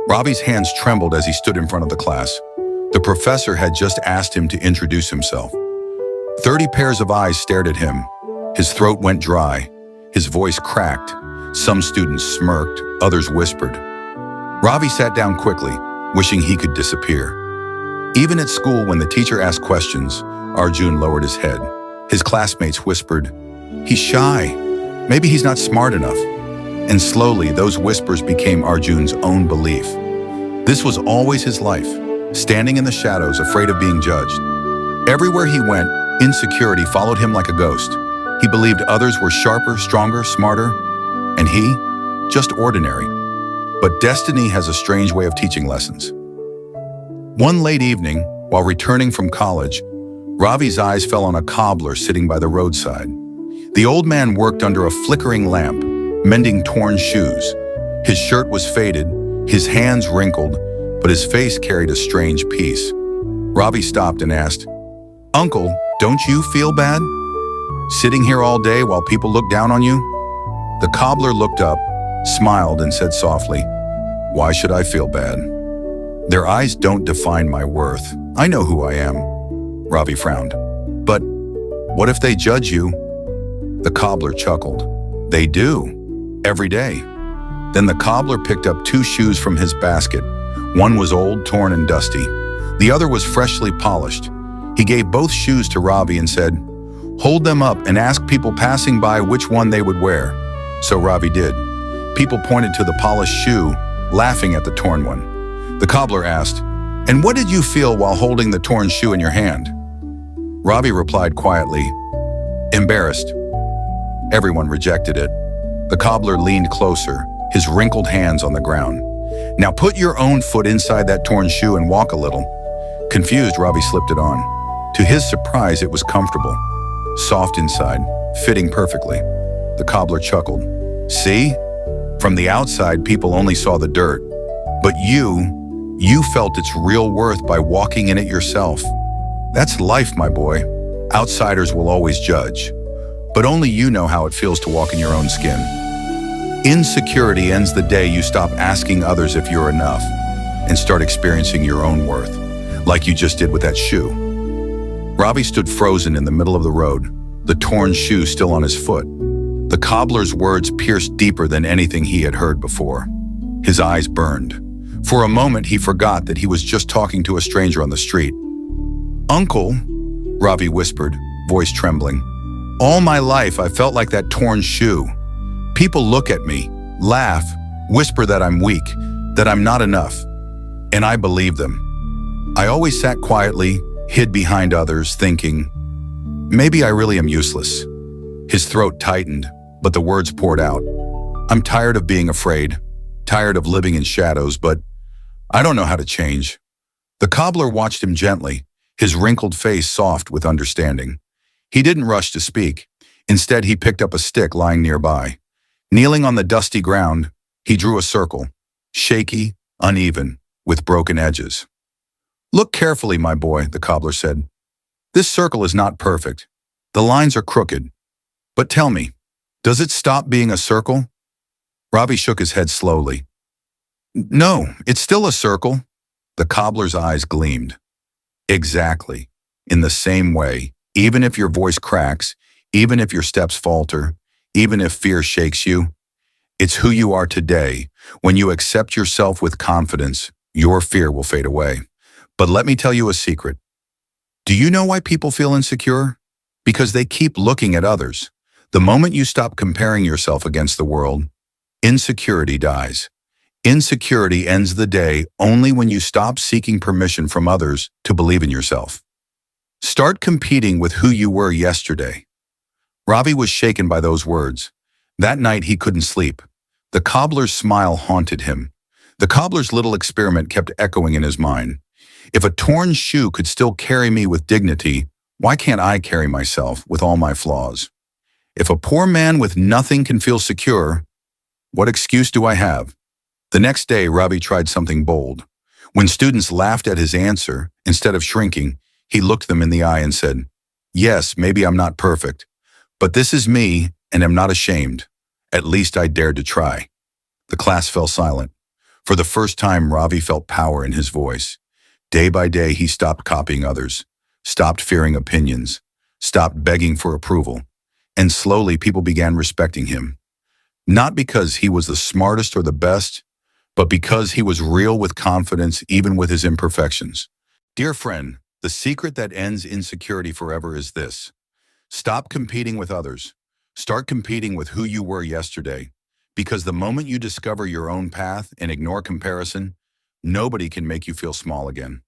Ravi's hands trembled as he stood in front of the class. The professor had just asked him to introduce himself. 30 pairs of eyes stared at him. His throat went dry. His voice cracked. Some students smirked, others whispered. Ravi sat down quickly, wishing he could disappear. Even at school, when the teacher asked questions, Arjun lowered his head. His classmates whispered, "He's shy. Maybe he's not smart enough." And slowly, those whispers became Arjun's own belief. This was always his life, standing in the shadows, afraid of being judged. Everywhere he went, insecurity followed him like a ghost. He believed others were sharper, stronger, smarter, and he, just ordinary. But destiny has a strange way of teaching lessons. One late evening, while returning from college, Ravi's eyes fell on a cobbler sitting by the roadside. The old man worked under a flickering lamp, mending torn shoes. His shirt was faded, his hands wrinkled, but his face carried a strange peace. Ravi stopped and asked, "Uncle, don't you feel bad? Sitting here all day while people look down on you?" The cobbler looked up, smiled, and said softly, "Why should I feel bad? Their eyes don't define my worth. I know who I am." Ravi frowned. "But what if they judge you?" The cobbler chuckled. "They do. Every day." Then the cobbler picked up 2 shoes from his basket. One was old, torn, and dusty. The other was freshly polished. He gave both shoes to Ravi and said, "Hold them up and ask people passing by which one they would wear." So Ravi did. People pointed to the polished shoe, laughing at the torn one. The cobbler asked, "And what did you feel while holding the torn shoe in your hand?" Ravi replied quietly, "Embarrassed." Everyone rejected it. The cobbler leaned closer, his wrinkled hands on the ground. "Now put your own foot inside that torn shoe and walk a little." Confused, Ravi slipped it on. To his surprise, it was comfortable, soft inside, fitting perfectly. The cobbler chuckled. "See? From the outside, people only saw the dirt. But you felt its real worth by walking in it yourself. That's life, my boy. Outsiders will always judge, but only you know how it feels to walk in your own skin." Insecurity ends the day you stop asking others if you're enough and start experiencing your own worth, like you just did with that shoe. Ravi stood frozen in the middle of the road, the torn shoe still on his foot. The cobbler's words pierced deeper than anything he had heard before. His eyes burned. For a moment, he forgot that he was just talking to a stranger on the street. "Uncle," Ravi whispered, voice trembling, "all my life I felt like that torn shoe. People look at me, laugh, whisper that I'm weak, that I'm not enough. And I believe them. I always sat quietly, hid behind others, thinking, maybe I really am useless." His throat tightened, but the words poured out. "I'm tired of being afraid, tired of living in shadows, but I don't know how to change." The cobbler watched him gently, his wrinkled face soft with understanding. He didn't rush to speak. Instead, he picked up a stick lying nearby. Kneeling on the dusty ground, he drew a circle, shaky, uneven, with broken edges. "Look carefully, my boy," the cobbler said. "This circle is not perfect. The lines are crooked. But tell me, does it stop being a circle?" Ravi shook his head slowly. "No, it's still a circle." The cobbler's eyes gleamed. "Exactly. In the same way, even if your voice cracks, even if your steps falter, even if fear shakes you, it's who you are today. When you accept yourself with confidence, your fear will fade away. But let me tell you a secret. Do you know why people feel insecure? Because they keep looking at others. The moment you stop comparing yourself against the world, insecurity dies. Insecurity ends the day only when you stop seeking permission from others to believe in yourself. Start competing with who you were yesterday." Ravi was shaken by those words. That night he couldn't sleep. The cobbler's smile haunted him. The cobbler's little experiment kept echoing in his mind. If a torn shoe could still carry me with dignity, why can't I carry myself with all my flaws? If a poor man with nothing can feel secure, what excuse do I have? The next day, Ravi tried something bold. When students laughed at his answer, instead of shrinking, he looked them in the eye and said, "Yes, maybe I'm not perfect, but this is me and am not ashamed. At least I dared to try." The class fell silent. For the first time, Ravi felt power in his voice. Day by day, he stopped copying others, stopped fearing opinions, stopped begging for approval, and slowly people began respecting him. Not because he was the smartest or the best, but because he was real with confidence even with his imperfections. Dear friend, the secret that ends insecurity forever is this. Stop competing with others. Start competing with who you were yesterday. Because the moment you discover your own path and ignore comparison, nobody can make you feel small again.